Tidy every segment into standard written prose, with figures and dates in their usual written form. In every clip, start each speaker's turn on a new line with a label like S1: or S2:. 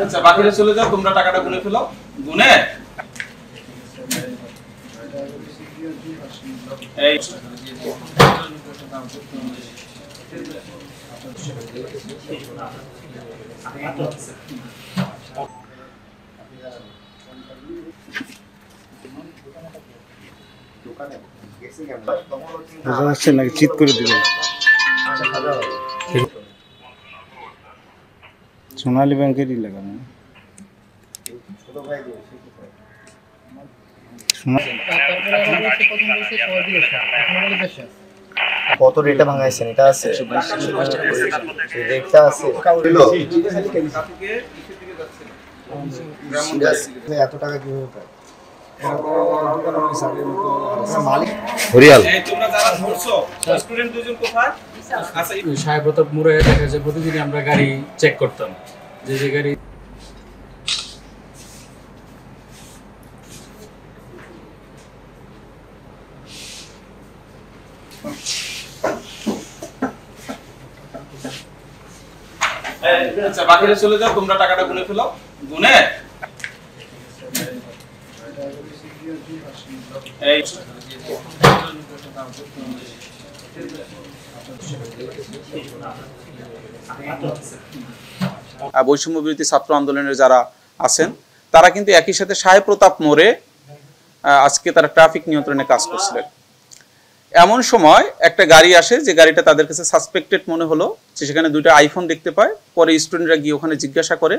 S1: আচ্ছা বাকিরা চলে যাও, তোমরা টাকাটা গুনে ফেলো। গুনে এই
S2: চিট করে দিবেন। সোনালী ব্যাংকেরই লাগানো।
S3: কত রেটে ভাঙাইছেন? এটা আছে রেটটা আছে এত টাকা কিভাবে পায়?
S4: সাহেবপ্রতাপ মোড়ে দেখা যায় প্রতিদিন আমরা গাড়ি চেক করতাম, যে গাড়ি
S1: আচ্ছা বাকিরা চলে যাও, তোমরা টাকাটা গুনে ফেলো। গুনে এই বৈষম্য বিরোধী ছাত্র আন্দোলনের যারা আছেন তারা কিন্তু একই সাথে সাহেবপ্রতাপ মোড়ে আজকে তারা ট্রাফিক নিয়ন্ত্রণে কাজ করছিলেন। এমন সময় একটা গাড়ি আসে, যে গাড়িটা তাদের কাছে সাসপেক্টেড মনে হলো, যে সেখানে দুইটা আইফোন দেখতে পায়। পরে স্টুডেন্টরা গিয়ে ওখানে জিজ্ঞাসা করে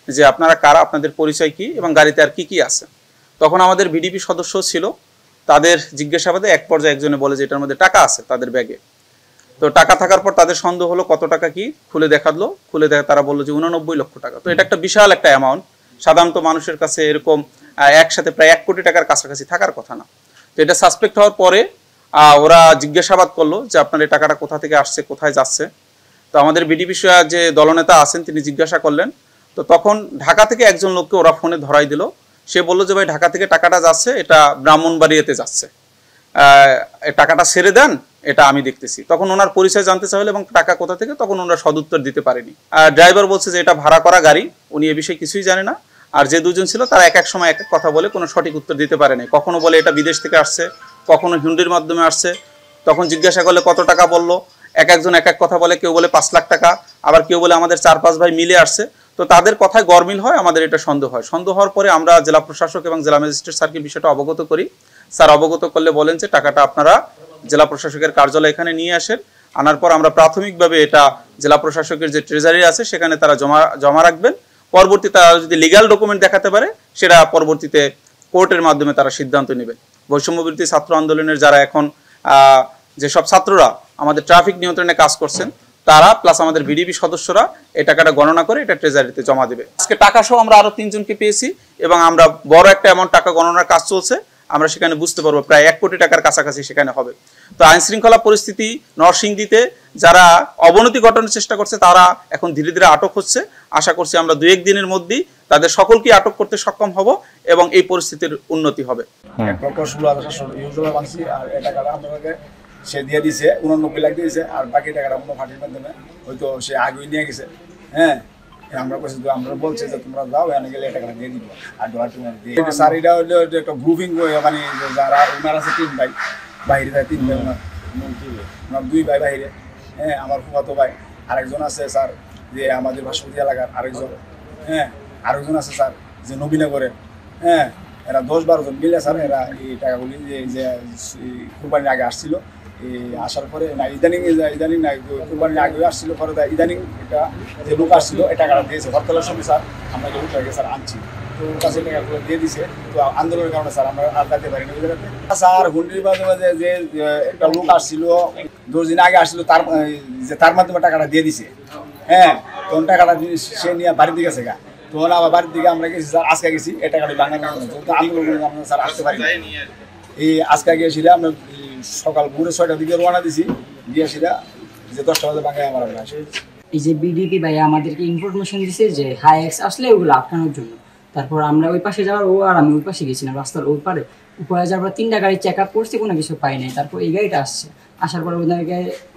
S1: যে আপনারা কারা, আপনাদের পরিচয় কি এবং গাড়িতে আর কি কি আছে। তখন আমাদের ভিডিপি সদস্য ছিল, তাদের জিজ্ঞাসাবাদে এক পর্যায়ে একজনে বলে যে এটার মধ্যে টাকা আছে তাদের ব্যাগে। তো টাকা থাকার পর তাদের সন্দেহ হলো কত টাকা কি, খুলে দেখালো। খুলে দেখা তারা বললো যে 89 লক্ষ টাকা। তো এটা একটা বিশাল একটা অ্যামাউন্ট, সাধারণত মানুষের কাছে এরকম একসাথে প্রায় 1 কোটি টাকার কাছাকাছি থাকার কথা না। তো এটা সাসপেক্ট হওয়ার পরে ওরা জিজ্ঞাসাবাদ করলো যে আপনার এই টাকাটা কোথা থেকে আসছে, কোথায় যাচ্ছে। তো আমাদের বিডিপি যে দলনেতা আছেন তিনি জিজ্ঞাসা করলেন। তো তখন ঢাকা থেকে একজন লোককে ওরা ফোনে ধরাই দিল। সে বললো যে ভাই ঢাকা থেকে টাকাটা যাচ্ছে, এটা ব্রাহ্মণবাড়িয়াতে যাচ্ছে, টাকাটা ছেড়ে দেন, এটা আমি দেখতেছি। তখন ওনার পরিচয় জানতে চাইলে এবং টাকা কোথা থেকে, তখন ওনারা সদুত্তর দিতে পারেনি। ড্রাইভার বলছে যে এটা ভাড়া করা গাড়ি, উনি এ বিষয়ে কিছুই জানে না। আর যে দুজন ছিল তারা এক এক সময় এক এক কথা বলে কোনো সঠিক উত্তর দিতে পারেনি। কখনো বলে এটা বিদেশ থেকে আসছে, কখনো হুন্ডির মাধ্যমে আসছে। তখন জিজ্ঞাসা করলে কত টাকা বললো, এক একজন এক এক কথা বলে। কেউ বলে 5 লাখ টাকা, আবার কেউ বলে আমাদের 4-5 ভাই মিলে আসছে। তো তাদের কথায় গরমিল হয়, আমাদের এটা সন্দেহ হয়। সন্দেহ হওয়ার পরে আমরা জেলা প্রশাসক এবং জেলা ম্যাজিস্ট্রেট স্যারকে বিষয়টা অবগত করি। স্যার অবগত করলে বলেন যে টাকাটা আপনারা জেলা প্রশাসকের কার্যালয় এখানে নিয়ে আসেন। আনার পর আমরা প্রাথমিকভাবে এটা জেলা প্রশাসকের যে ট্রেজারি আছে সেখানে তারা জমা রাখবেন। পরবর্তীতে তারা যদি লিগ্যাল ডকুমেন্ট দেখাতে পারে, সেটা পরবর্তীতে কোর্টের মাধ্যমে তারা সিদ্ধান্ত নেবে। বৈষম্য বিরোধী ছাত্র আন্দোলনের যারা এখন যেসব ছাত্ররা আমাদের ট্রাফিক নিয়ন্ত্রণে কাজ করছেন, তারা প্লাস আমাদের ভিডিপি সদস্যরা এই টাকাটা গণনা করে এটা ট্রেজারিতে জমা দেবে। আজকে টাকা সহ আমরা আরো 3 জনকে পেয়েছি এবং আমরা বড় একটা অ্যামাউন্ট টাকা গণনার কাজ চলছে। আমরা সেখানে বুঝতে পারবো প্রায় 1 কোটি টাকার কাছাকাছি সেখানে হবে। তো আইন শৃঙ্খলা পরিস্থিতি নরসিংদীতে যারা অবনতি ঘটানোর চেষ্টা করছে তারা এখন ধীরে ধীরে আটক হচ্ছে। আশা করছি আমরা 2-1 দিনের মধ্যেই তাদের সকলকে আটক করতে সক্ষম হব এবং এই পরিস্থিতির উন্নতি হবে।
S5: সে দিয়ে দিছে 89 লাখ দিয়েছে, আর বাকি টাকাটা কোনো ফাটির মাধ্যমে হয়তো সে আগে নিয়ে গেছে। হ্যাঁ, আমরা বলছি, আমরা বলছি যে তোমরা যাও, এনে গেলে টাকাটা দিয়ে দিব। আর স্যার এটা হলো একটা গ্রুপিং, মানে যারা ওনার আছে 3 ভাই, বাইরে যায় 3 ভাই, ওনার 2 ভাই বাইরে। হ্যাঁ, আমার ফুফাতো ভাই আরেকজন আছে স্যার, যে আমাদের বাসন্তী এলাকার আরেকজন। হ্যাঁ, আরেকজন আছে স্যার যে নবীনগরে। হ্যাঁ, এরা 10-12 জন মিলে স্যার এরা এই টাকাগুলি যে কোরবানির আগে আসছিল, আসার পরে না ইদানিং না কোরবানির আগে আসছিল, পরে ইদানিং এটা যে লোক আসছিল এই টাকাটা দিয়েছে। হরতালের সময় স্যার আমরা যে লোকটাকে স্যার আনছি, তো কাছে টাকাগুলো দিয়ে দিছে। তো আন্দোলনের কারণে স্যার আমরা আর দিতে পারি না। স্যার হুন্ডির মাধ্যমে যে একটা লোক আসছিল 10 দিন আগে আসছিল, তার মাধ্যমে টাকাটা দিয়ে দিছে। হ্যাঁ, তখন টাকাটা সে নিয়ে বাড়ির দিকে গেছে গা। তখন আবার বাড়ির দিকে আমরা গেছি স্যার, আজকে গেছি এই টাকাটা বাংলা আন্দোলন আমরা স্যার আসতে পারি না। এই আজকে গিয়েছিলাম আমরা সকাল ভোরে 6টার দিকে রওনা দিছি, গিয়েছিলা যে 10টা বাজে বাংলায় আমার আসে।
S6: এই যে বিডিপি ভাই আমাদেরকে ইনফরমেশন দিছে যে হাইএক্স আসলে ওগুলো আটকানোর জন্য। তারপর আমরা ওই পাশে যাওয়ার, ও আর আমি ওই পাশে গেছিলাম, রাস্তার ওই পারে। উপরে যাওয়ার পর 3টা গাড়ি চেক আপ করছি, কোনো কিছু পাই নাই। তারপর এই গাড়িটা আসছে, আসার পর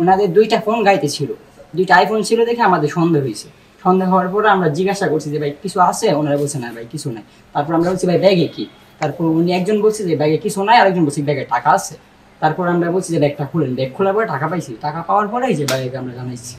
S6: ওনাদের 2টা ফোন গাড়িতে ছিল, 2টা আইফোন ছিল দেখে আমাদের সন্দেহ হয়েছে। সন্দেহ হওয়ার পরে আমরা জিজ্ঞাসা করছি যে ভাই কিছু আছে, ওনারা বলছে না ভাই কিছু নাই। তারপর আমরা বলছি ভাই ব্যাগে কি, তারপর উনি একজন বলছে যে ব্যাগে কিছু নাই, আরেকজন বলছে ব্যাগে টাকা আছে। তারপর আমরা বলছি যে ব্যাগটা খুলেন, ব্যাগ খোলার পরে টাকা পাইছি, টাকা পাওয়ার পরে এই যে ব্যাগে আমরা জানাইছি।